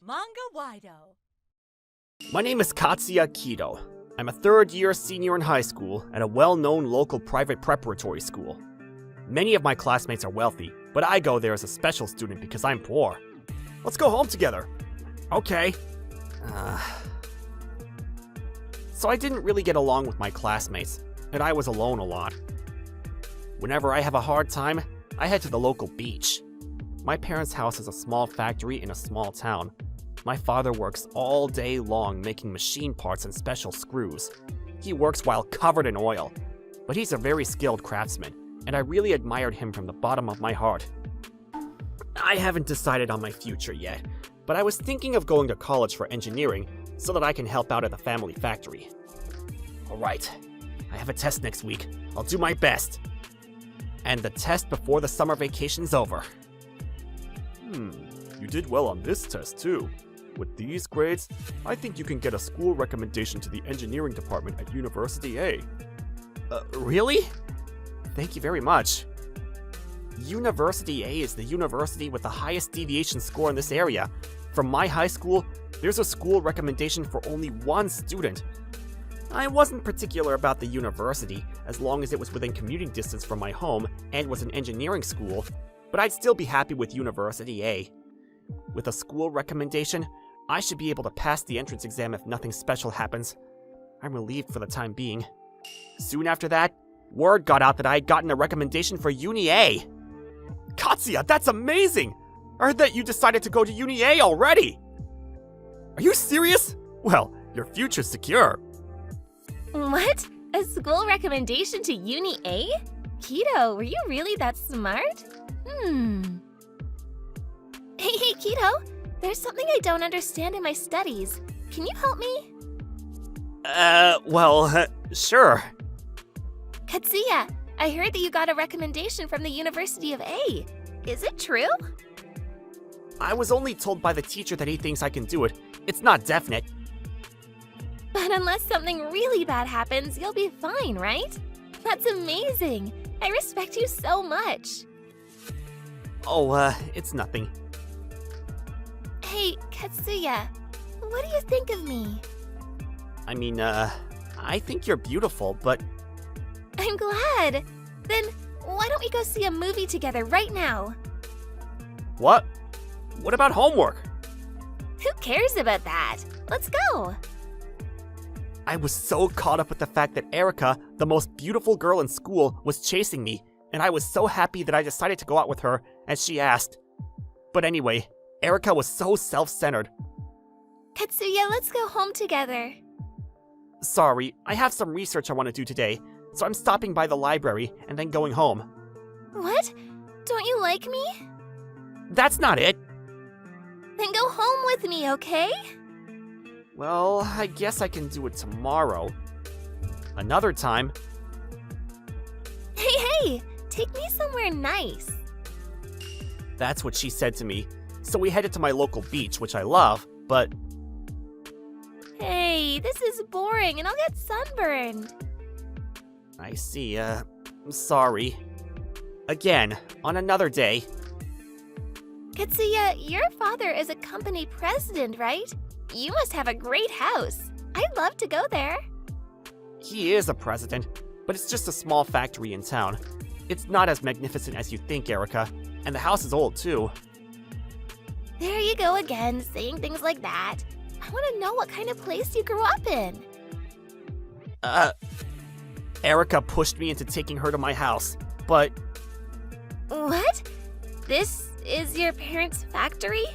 Manga-Waido. My name is Katsuya Kido. I'm a third-year senior in high school at a well-known local private preparatory school. Many of my classmates are wealthy, but I go there as a special student because I'm poor. Let's go home together. Okay. So I didn't really get along with my classmates, and I was alone a lot. Whenever I have a hard time, I head to the local beach. My parents' house is a small factory in a small town. My father works all day long making machine parts and special screws. He works while covered in oil, but he's a very skilled craftsman, and I really admired him from the bottom of my heart. I haven't decided on my future yet, but I was thinking of going to college for engineering so that I can help out at the family factory. Alright, I have a test next week. I'll do my best. And the test before the summer vacation's over. You did well on this test too. With these grades, I think you can get a school recommendation to the engineering department at University A. Really? Thank you very much. University A is the university with the highest deviation score in this area. From my high school, there's a school recommendation for only one student. I wasn't particular about the university, as long as it was within commuting distance from my home and was an engineering school, but I'd still be happy with University A. With a school recommendation, I should be able to pass the entrance exam if nothing special happens. I'm relieved for the time being. Soon after that, word got out that I had gotten a recommendation for Uni A. Katsuya, that's amazing! I heard that you decided to go to Uni A already! Are you serious? Well, your future's secure. What? A school recommendation to Uni A? Kido, were you really that smart? Hey, Kido! There's something I don't understand in my studies. Can you help me? Sure. Katsuya, I heard that you got a recommendation from the University of A. Is it true? I was only told by the teacher that he thinks I can do it. It's not definite. But unless something really bad happens, you'll be fine, right? That's amazing! I respect you so much! It's nothing. Hey, Katsuya, what do you think of me? I think you're beautiful, but... I'm glad! Then, why don't we go see a movie together right now? What? What about homework? Who cares about that? Let's go! I was so caught up with the fact that Erica, the most beautiful girl in school, was chasing me, and I was so happy that I decided to go out with her, as she asked. But anyway, Erica was so self-centered. Katsuya, let's go home together. Sorry, I have some research I want to do today, so I'm stopping by the library and then going home. What? Don't you like me? That's not it. Then go home with me, okay? Well, I guess I can do it tomorrow. Another time. Hey, take me somewhere nice. That's what she said to me. So we headed to my local beach, which I love, but... Hey, this is boring and I'll get sunburned. I see, sorry. Again, on another day. Katsuya, your father is a company president, right? You must have a great house. I'd love to go there. He is a president, but it's just a small factory in town. It's not as magnificent as you think, Erica, and the house is old too. There you go again, saying things like that. I want to know what kind of place you grew up in. Erica pushed me into taking her to my house, but... What? This is your parents' factory?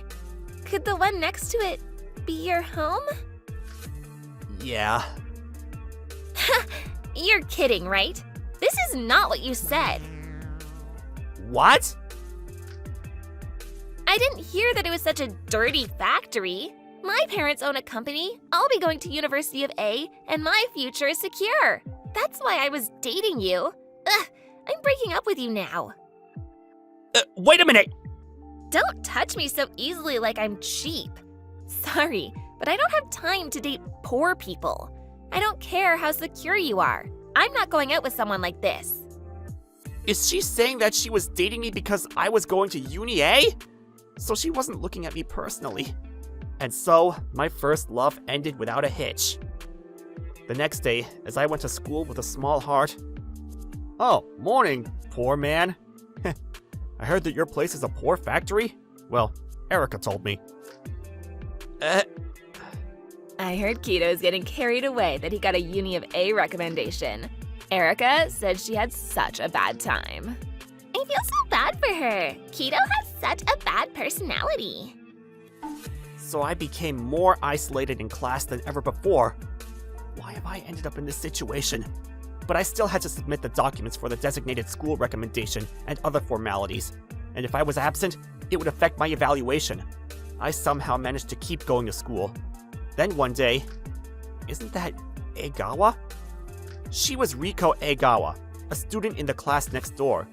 Could the one next to it be your home? Yeah. You're kidding, right? This is not what you said. What? I didn't hear that it was such a dirty factory. My parents own a company, I'll be going to University of A, and my future is secure. That's why I was dating you. Ugh, I'm breaking up with you now. Wait a minute! Don't touch me so easily like I'm cheap. Sorry, but I don't have time to date poor people. I don't care how secure you are. I'm not going out with someone like this. Is she saying that she was dating me because I was going to Uni A? So she wasn't looking at me personally. And so, my first love ended without a hitch. The next day, as I went to school with a small heart... Oh, morning, poor man. I heard that your place is a poor factory? Well, Erica told me. I heard Keto's getting carried away that he got a Uni of A recommendation. Erica said she had such a bad time. I feel so bad for her. Keto has such a bad personality. So I became more isolated in class than ever before. Why have I ended up in this situation? But I still had to submit the documents for the designated school recommendation and other formalities. And if I was absent, it would affect my evaluation. I somehow managed to keep going to school. Then one day... Isn't that Egawa? She was Riko Egawa, a student in the class next door.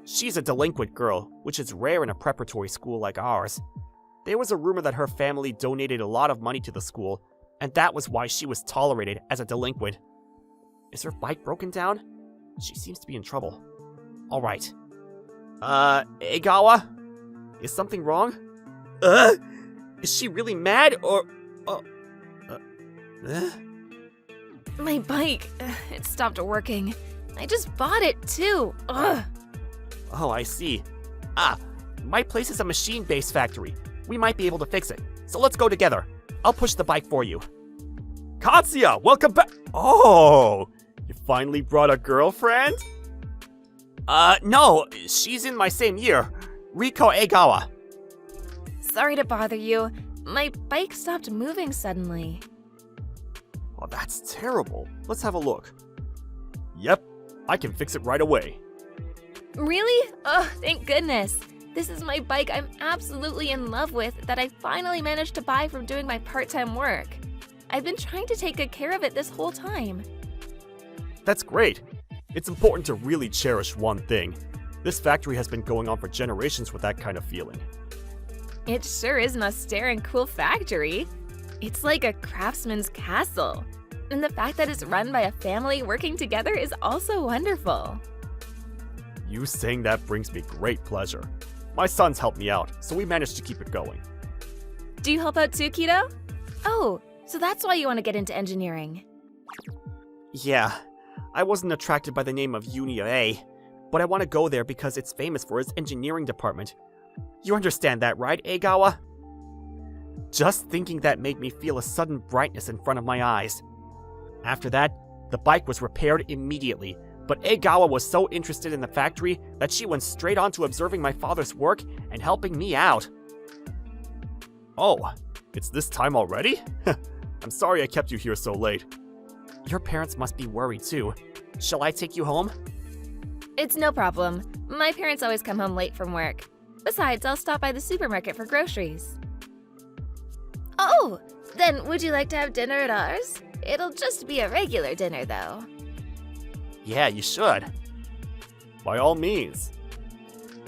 She's a delinquent girl, which is rare in a preparatory school like ours. There was a rumor that her family donated a lot of money to the school, and that was why she was tolerated as a delinquent. Is her bike broken down? She seems to be in trouble. Alright. Egawa? Is something wrong? Is she really mad, or... My bike, it stopped working. I just bought it too. Ugh. Oh, I see. My place is a machine-based factory. We might be able to fix it. So let's go together. I'll push the bike for you. Katsuya, welcome back. Oh, you finally brought a girlfriend? No, she's in my same year. Riko Egawa. Sorry to bother you. My bike stopped moving suddenly. Oh, that's terrible. Let's have a look. Yep, I can fix it right away. Really? Oh, thank goodness. This is my bike I'm absolutely in love with that I finally managed to buy from doing my part-time work. I've been trying to take good care of it this whole time. That's great. It's important to really cherish one thing. This factory has been going on for generations with that kind of feeling. It sure is an austere and cool factory. It's like a craftsman's castle. And the fact that it's run by a family working together is also wonderful. You saying that brings me great pleasure. My sons helped me out, so we managed to keep it going. Do you help out too, Keto? Oh, so that's why you want to get into engineering. Yeah, I wasn't attracted by the name of Uni of A, but I want to go there because it's famous for its engineering department. You understand that, right, Egawa? Just thinking that made me feel a sudden brightness in front of my eyes. After that, the bike was repaired immediately, but Egawa was so interested in the factory that she went straight on to observing my father's work and helping me out. Oh, it's this time already? I'm sorry I kept you here so late. Your parents must be worried too. Shall I take you home? It's no problem. My parents always come home late from work. Besides, I'll stop by the supermarket for groceries. Oh, then would you like to have dinner at ours? It'll just be a regular dinner, though. Yeah, you should. By all means.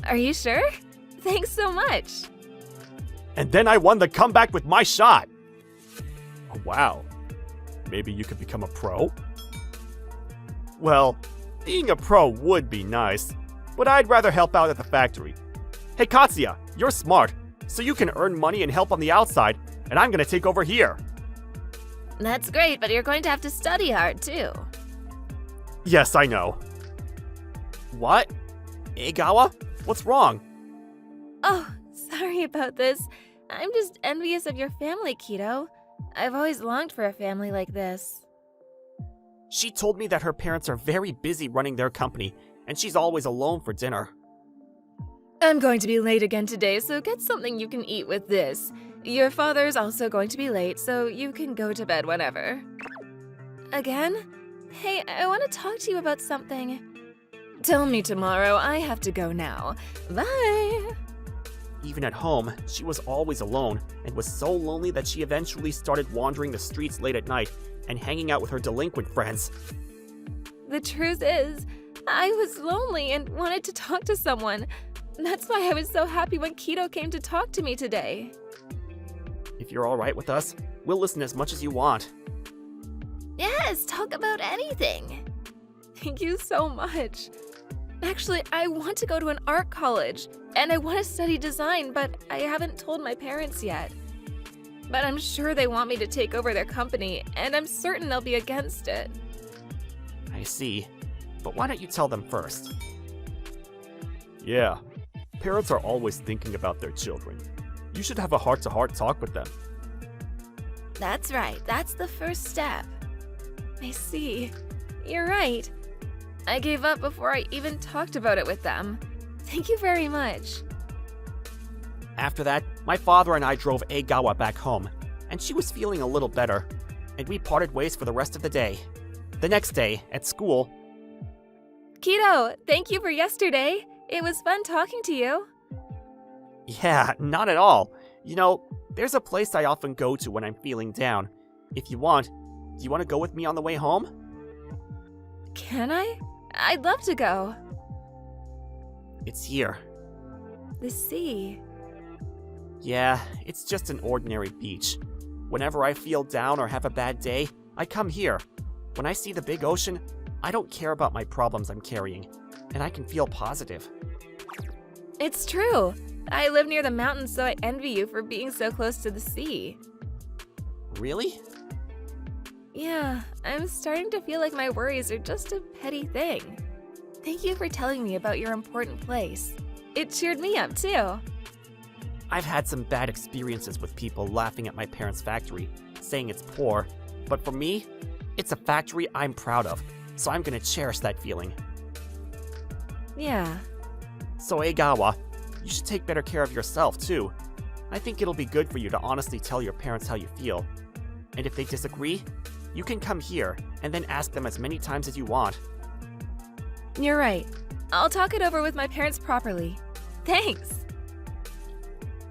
Are you sure? Thanks so much. And then I won the comeback with my shot. Oh, wow. Maybe you could become a pro? Well, being a pro would be nice, but I'd rather help out at the factory. Hey Katsuya, you're smart, so you can earn money and help on the outside, and I'm gonna take over here. That's great, but you're going to have to study hard, too. Yes, I know. What? Egawa? What's wrong? Oh, sorry about this. I'm just envious of your family, Keto. I've always longed for a family like this. She told me that her parents are very busy running their company, and she's always alone for dinner. I'm going to be late again today, so get something you can eat with this. Your father's also going to be late, so you can go to bed whenever. Again? Hey, I want to talk to you about something. Tell me tomorrow. I have to go now. Bye! Even at home, she was always alone, and was so lonely that she eventually started wandering the streets late at night and hanging out with her delinquent friends. The truth is, I was lonely and wanted to talk to someone. That's why I was so happy when Keto came to talk to me today. If you're alright with us, we'll listen as much as you want. Yes, talk about anything. Thank you so much. Actually, I want to go to an art college, and I want to study design, but I haven't told my parents yet. but I'm sure they want me to take over their company, and I'm certain they'll be against it. I see. But why don't you tell them first? Yeah. Parents are always thinking about their children. You should have a heart-to-heart talk with them. That's right, that's the first step. I see. You're right. I gave up before I even talked about it with them. Thank you very much. After that, my father and I drove Eigawa back home, and she was feeling a little better, and we parted ways for the rest of the day. The next day, at school... Kido, thank you for yesterday. It was fun talking to you. Yeah, not at all. You know, there's a place I often go to when I'm feeling down. If you want, do you want to go with me on the way home? Can I? I'd love to go. It's here. The sea. Yeah, it's just an ordinary beach. Whenever I feel down or have a bad day, I come here. When I see the big ocean, I don't care about my problems I'm carrying, and I can feel positive. It's true. I live near the mountains, so I envy you for being so close to the sea. Really? Yeah, I'm starting to feel like my worries are just a petty thing. Thank you for telling me about your important place. It cheered me up, too. I've had some bad experiences with people laughing at my parents' factory, saying it's poor, but for me, it's a factory I'm proud of, so I'm gonna cherish that feeling. Yeah. So Eigawa, you should take better care of yourself, too. I think it'll be good for you to honestly tell your parents how you feel. And if they disagree, you can come here and then ask them as many times as you want. You're right. I'll talk it over with my parents properly. Thanks.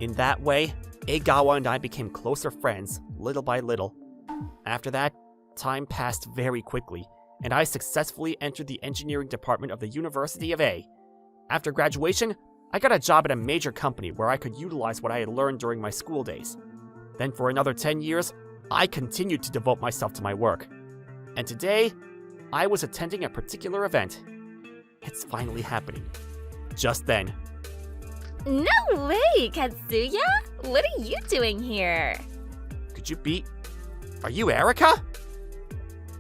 In that way, Eigawa and I became closer friends, little by little. After that, time passed very quickly, and I successfully entered the engineering department of the University of A. After graduation, I got a job at a major company where I could utilize what I had learned during my school days. Then for another 10 years, I continued to devote myself to my work. And today, I was attending a particular event. It's finally happening. Just then. No way, Katsuya! What are you doing here? Could you beat? Are you Erika?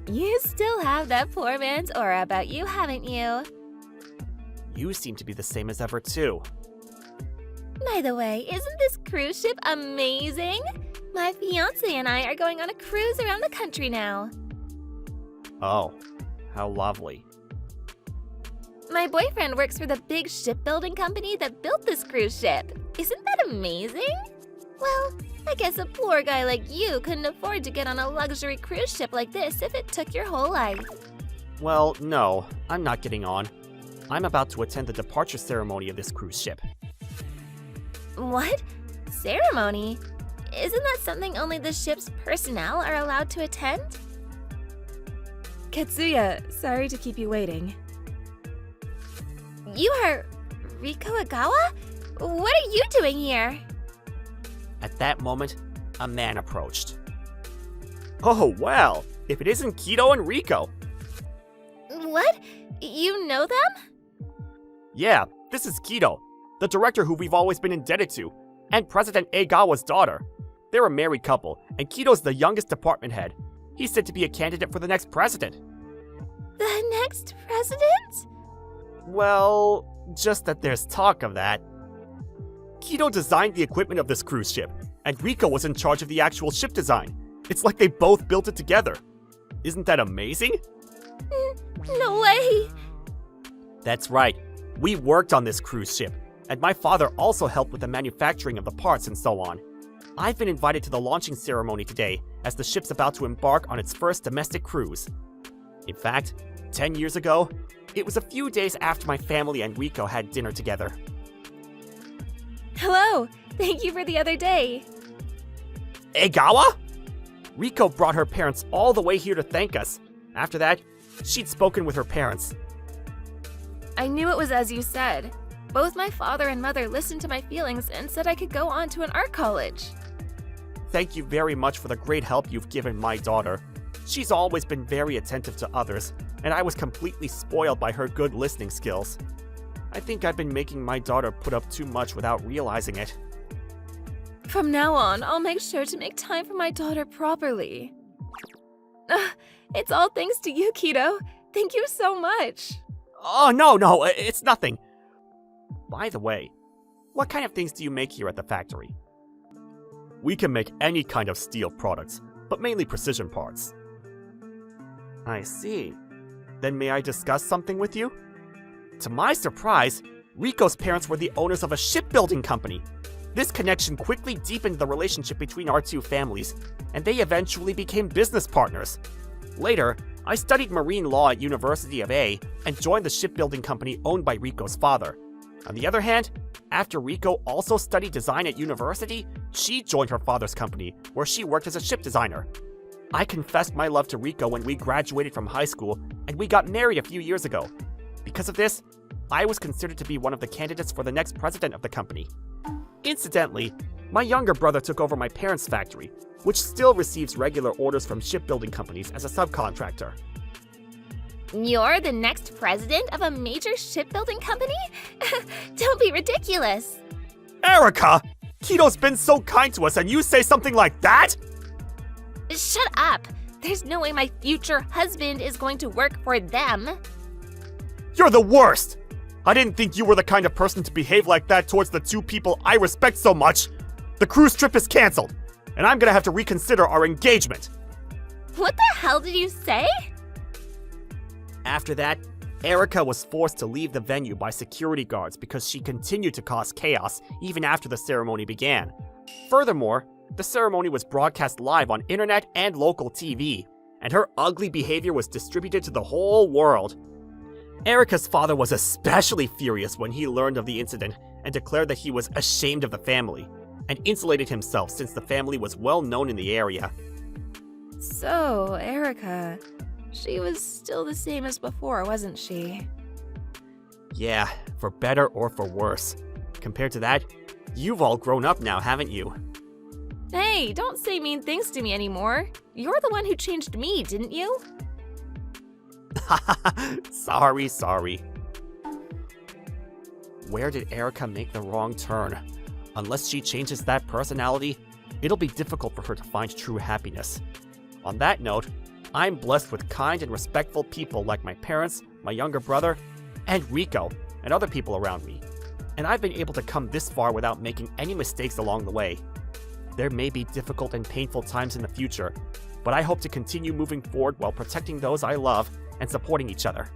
You still have that poor man's aura about you, haven't you? You seem to be the same as ever, too. By the way, isn't this cruise ship amazing? My fiancé and I are going on a cruise around the country now. Oh, how lovely. My boyfriend works for the big shipbuilding company that built this cruise ship. Isn't that amazing? Well, I guess a poor guy like you couldn't afford to get on a luxury cruise ship like this if it took your whole life. Well, no, I'm not getting on. I'm about to attend the departure ceremony of this cruise ship. What? Ceremony? Isn't that something only the ship's personnel are allowed to attend? Katsuya, sorry to keep you waiting. You are Riko Agawa? What are you doing here? At that moment, a man approached. Oh, well, if it isn't Kido and Riko. What? You know them? Yeah, this is Kido, the director who we've always been indebted to, and President Eigawa's daughter. They're a married couple, and Kido's the youngest department head. He's said to be a candidate for the next president. The next president? Well, just that there's talk of that. Kido designed the equipment of this cruise ship, and Riko was in charge of the actual ship design. It's like they both built it together. Isn't that amazing? No way! That's right. We worked on this cruise ship, and my father also helped with the manufacturing of the parts and so on. I've been invited to the launching ceremony today, as the ship's about to embark on its first domestic cruise. In fact, 10 years ago, it was a few days after my family and Riko had dinner together. Hello! Thank you for the other day. Eigawa? Riko brought her parents all the way here to thank us. After that, she'd spoken with her parents. I knew it was as you said. Both my father and mother listened to my feelings and said I could go on to an art college. Thank you very much for the great help you've given my daughter. She's always been very attentive to others, and I was completely spoiled by her good listening skills. I think I've been making my daughter put up too much without realizing it. From now on, I'll make sure to make time for my daughter properly. It's all thanks to you, Kido. Thank you so much. Oh, no, it's nothing. By the way, what kind of things do you make here at the factory? We can make any kind of steel products, but mainly precision parts. I see. Then may I discuss something with you? To my surprise, Riko's parents were the owners of a shipbuilding company. This connection quickly deepened the relationship between our two families, and they eventually became business partners. Later, I studied marine law at University of A and joined the shipbuilding company owned by Riko's father. On the other hand, after Riko also studied design at university, she joined her father's company, where she worked as a ship designer. I confessed my love to Riko when we graduated from high school, and we got married a few years ago. Because of this, I was considered to be one of the candidates for the next president of the company. Incidentally, my younger brother took over my parents' factory, which still receives regular orders from shipbuilding companies as a subcontractor. You're the next president of a major shipbuilding company? Don't be ridiculous. Erica! Kido's been so kind to us and you say something like that? Shut up. There's no way my future husband is going to work for them. You're the worst! I didn't think you were the kind of person to behave like that towards the two people I respect so much. The cruise trip is canceled, and I'm gonna have to reconsider our engagement. What the hell did you say? After that, Erica was forced to leave the venue by security guards because she continued to cause chaos even after the ceremony began. Furthermore, the ceremony was broadcast live on internet and local TV, and her ugly behavior was distributed to the whole world. Erica's father was especially furious when he learned of the incident and declared that he was ashamed of the family, and insulated himself since the family was well known in the area. So, Erica, she was still the same as before, wasn't she? Yeah, for better or for worse. Compared to that, you've all grown up now, haven't you? Hey, don't say mean things to me anymore. You're the one who changed me, didn't you? Sorry. Where did Erica make the wrong turn? Unless she changes that personality, it'll be difficult for her to find true happiness. On that note, I'm blessed with kind and respectful people like my parents, my younger brother, and Riko, and other people around me. And I've been able to come this far without making any mistakes along the way. There may be difficult and painful times in the future, but I hope to continue moving forward while protecting those I love and supporting each other.